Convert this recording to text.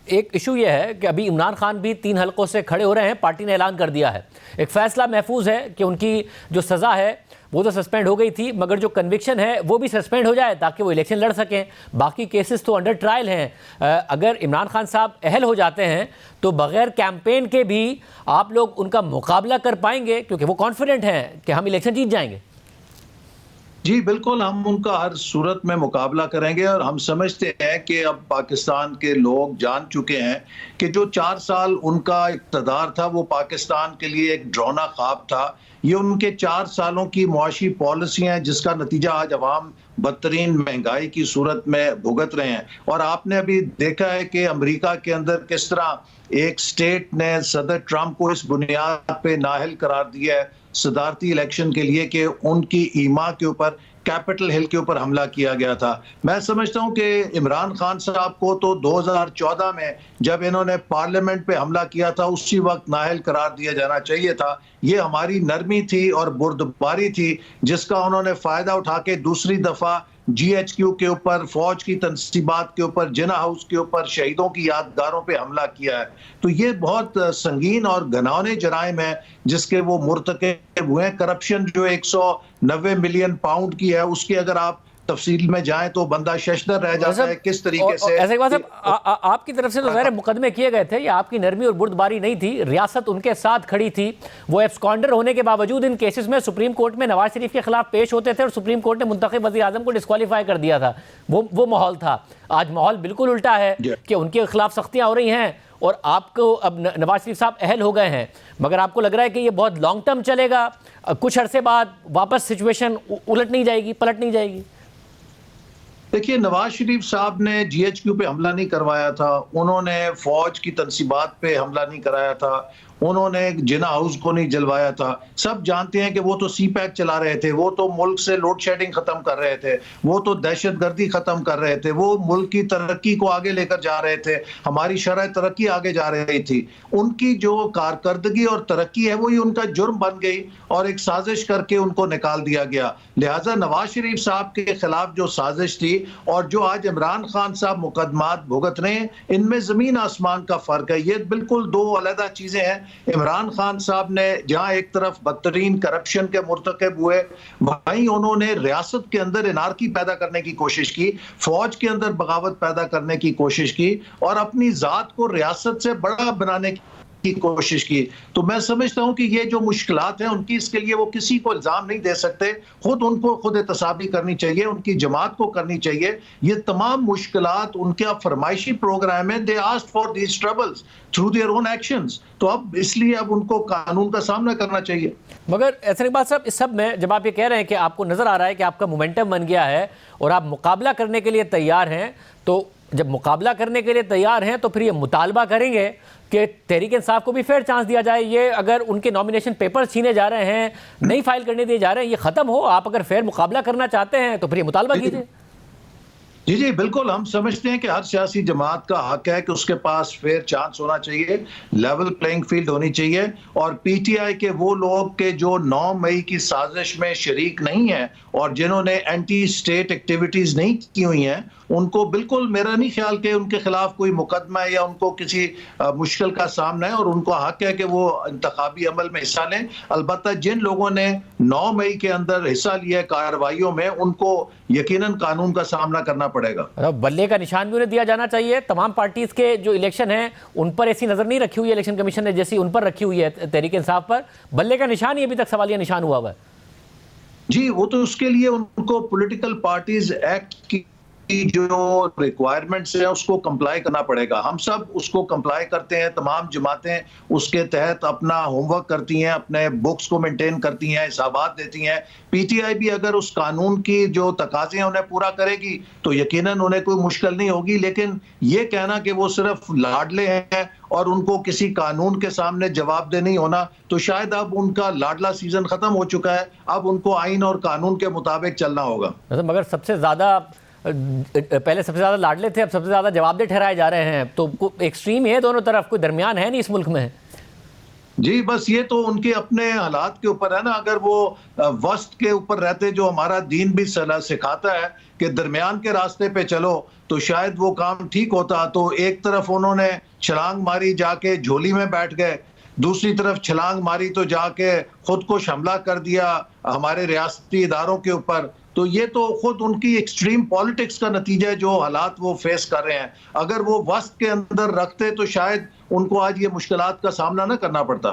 एक इशू ये है कि अभी इमरान खान भी 3 हलकों से खड़े हो रहे हैं, पार्टी ने ऐलान कर दिया है। एक फैसला महफूज है कि उनकी जो सज़ा है वो तो सस्पेंड हो गई थी, मगर जो कन्विक्शन है वो भी सस्पेंड हो जाए ताकि वो इलेक्शन लड़ सकें। बाकी केसेस तो अंडर ट्रायल हैं। अगर इमरान खान साहब अहल हो जाते हैं तो बग़ैर कैंपेन के भी आप लोग उनका मुकाबला कर पाएंगे, क्योंकि वो कॉन्फिडेंट हैं कि हम इलेक्शन जीत जाएंगे। जी बिल्कुल, हम उनका हर सूरत में मुकाबला करेंगे और हम समझते हैं कि अब पाकिस्तान के लोग जान चुके हैं कि जो 4 साल उनका इक़्तिदार था वो पाकिस्तान के लिए एक डरावना ख्वाब था। ये उनके 4 सालों की मुआशी पॉलिसियाँ हैं जिसका नतीजा आज अवाम बदतरीन महंगाई की सूरत में भुगत रहे हैं। और आपने अभी देखा है कि अमेरिका के अंदर किस तरह एक स्टेट ने सदर ट्रंप को इस बुनियाद पे नाअहल करार दिया है सदारती इलेक्शन के लिए कि उनकी ईमा के ऊपर, कैपिटल हिल के ऊपर हमला किया गया था। मैं समझता हूं कि इमरान खान साहब को तो 2014 में जब इन्होंने पार्लियामेंट पे हमला किया था उसी वक्त नाअहल करार दिया जाना चाहिए था। ये हमारी नरमी थी और बुर्दबारी थी जिसका उन्होंने फायदा उठा के दूसरी दफा GHQ के ऊपर, फौज की तनसीबात के ऊपर, जिना हाउस के ऊपर, शहीदों की यादगारों पे हमला किया है। तो ये बहुत संगीन और घिनौने जराइम है जिसके वो मुर्तकिब हुए हैं। करप्शन जो 190 मिलियन पाउंड की है उसकी अगर आप तफसील में जाएं तो बंदा शशदर रह जाता है किस तरीके से। ऐसे बात आपकी तरफ से तो ज़ाहिर मुकदमे किए गए थे, ये आपकी नरमी और बुर्दबारी नहीं थी, रियासत उनके साथ खड़ी थी। वो एब्सकॉन्डर होने के बावजूद इन केसेस में सुप्रीम कोर्ट में नवाज शरीफ के खिलाफ पेश होते थे और सुप्रीम कोर्ट ने मुंतखब वज़ीर आज़म को डिस्क्वालीफाई कर दिया था। वो माहौल था। आज माहौल बिल्कुल उल्टा है कि उनके खिलाफ सख्तियाँ हो रही हैं और आपको अब नवाज शरीफ साहब अहल हो गए हैं, मगर आपको लग रहा है कि ये बहुत लॉन्ग टर्म चलेगा, कुछ अरसे बाद वापस सिचुएशन उलट नहीं जाएगी, पलट नहीं जाएगी? देखिए, नवाज शरीफ साहब ने GHQ पे हमला नहीं करवाया था, उन्होंने फौज की तनसीबात पे हमला नहीं कराया था, उन्होंने जिना हाउस को नहीं जलवाया था। सब जानते हैं कि वो तो CPAC चला रहे थे, वो तो मुल्क से लोड शेडिंग खत्म कर रहे थे, वो तो दहशतगर्दी खत्म कर रहे थे, वो मुल्क की तरक्की को आगे लेकर जा रहे थे, हमारी शरह तरक्की आगे जा रही थी। उनकी जो कारकर्दगी और तरक्की है वही उनका जुर्म बन गई और एक साजिश करके उनको निकाल दिया गया। लिहाजा नवाज शरीफ साहब के खिलाफ जो साजिश थी और जो आज इमरान खान साहब मुकदमात भुगत रहे हैं, इनमें जमीन आसमान का फर्क है। ये बिल्कुल दो अलग चीजें हैं। इमरान खान साहब ने जहां एक तरफ बदतरीन करप्शन के मुर्तकिब हुए, वहीं उन्होंने रियासत के अंदर इनारकी पैदा करने की कोशिश की, फौज के अंदर बगावत पैदा करने की कोशिश की और अपनी जात को रियासत से बड़ा बनाने की कोशिश की। तो मैं समझता हूं कि ये जो मुश्किलात हैं उनकी, इसके लिए वो किसी को इल्जाम नहीं दे सकते, उनको खुद एहतसाबी करनी चाहिए, उनकी जमात को करनी चाहिए। ये तमाम मुश्किलात उनका फरमाइशी प्रोग्राम है। They asked for these troubles through their own actions. तो अब इसलिए अब उनको कानून का सामना करना चाहिए। मगर ऐसे बात साहब, इस सब में जब आप ये कह रहे हैं कि आपको नजर आ रहा है कि आपका मोमेंटम बन गया है और आप मुकाबला करने के लिए तैयार हैं, तो जब मुकाबला करने के लिए तैयार हैं तो फिर ये मुतालबा करेंगे कि तहरीक इंसाफ को भी फेयर चांस दिया जाए। ये अगर उनके नॉमिनेशन पेपर्स छीने जा रहे हैं, नहीं फाइल करने दिए जा रहे हैं, ये ख़त्म हो। आप अगर फेयर मुकाबला करना चाहते हैं तो फिर ये मुतालबा कीजिए। जी बिल्कुल, हम समझते हैं कि हर सियासी जमात का हक है कि उसके पास फेयर चांस होना चाहिए, लेवल प्लेइंग फील्ड होनी चाहिए। और PTI के वो लोग के जो 9 मई की साजिश में शरीक नहीं है और जिन्होंने एंटी स्टेट एक्टिविटीज नहीं की हुई हैं, उनको बिल्कुल, मेरा नहीं ख्याल कि उनके खिलाफ कोई मुकदमा है या उनको किसी मुश्किल का सामना है और उनको हक है कि वो इंतखाबी अमल में हिस्सा लें। अलबत्ता जिन लोगों ने 9 मई के अंदर हिस्सा लिया कार्रवाइयों में, उनको यकीनन कानून का सामना करना पड़ेगा। बल्ले का निशान भी उन्हें दिया जाना चाहिए। तमाम पार्टीज के जो इलेक्शन है उन पर ऐसी नजर नहीं रखी हुई है इलेक्शन कमीशन ने जैसी उन पर रखी हुई है तहरीक इंसाफ पर। बल्ले का निशान ही अभी तक सवालिया निशान हुआ हुआ है। जी, वो तो उसके लिए उनको पॉलिटिकल पार्टीज एक्ट की जो रिक्वायरमेंट्स है उसको कंप्लाई करना पड़ेगा। हम सब उसको कंप्लाई करते हैं, तमाम जमातें उसके तहत अपना होमवर्क करती हैं, अपने बुक्स को मेंटेन करती हैं, हिसाबात देती हैं। PTI भी अगर उस कानून की जो तकाजे हैं उन्हें पूरा करेगी तो यकीनन उन्हें कोई मुश्किल नहीं होगी। लेकिन ये कहना कि वो सिर्फ लाडले हैं और उनको किसी कानून के सामने जवाबदेह नहीं होना, तो शायद अब उनका लाडला सीजन खत्म हो चुका है। अब उनको आइन और कानून के मुताबिक चलना होगा। मगर सबसे ज्यादा पहले सबसे ज्यादा लाडले थे, अब सबसे ज्यादा जवाबदेह ठहराए जा रहे हैं। तो एक्सट्रीम है दोनों तरफ, कोई दरमियान है नहीं इस मुल्क में। जी, बस ये तो उनके अपने हालात के ऊपर है ना। अगर वो वस्त के ऊपर रहते, जो हमारा दीन भी सलाह सिखाता है कि दरमियान के रास्ते पे चलो, तो शायद वो काम ठीक होता। तो एक तरफ उन्होंने छलांग मारी, जाके झोली में बैठ गए, दूसरी तरफ छलांग मारी तो जाके खुदकुश हमला कर दिया हमारे रियासती इदारों के ऊपर। तो ये तो खुद उनकी एक्सट्रीम पॉलिटिक्स का नतीजा है, जो हालात वो फेस कर रहे हैं। अगर वो वस्त के अंदर रखते तो शायद उनको आज ये मुश्किलात का सामना ना करना पड़ता।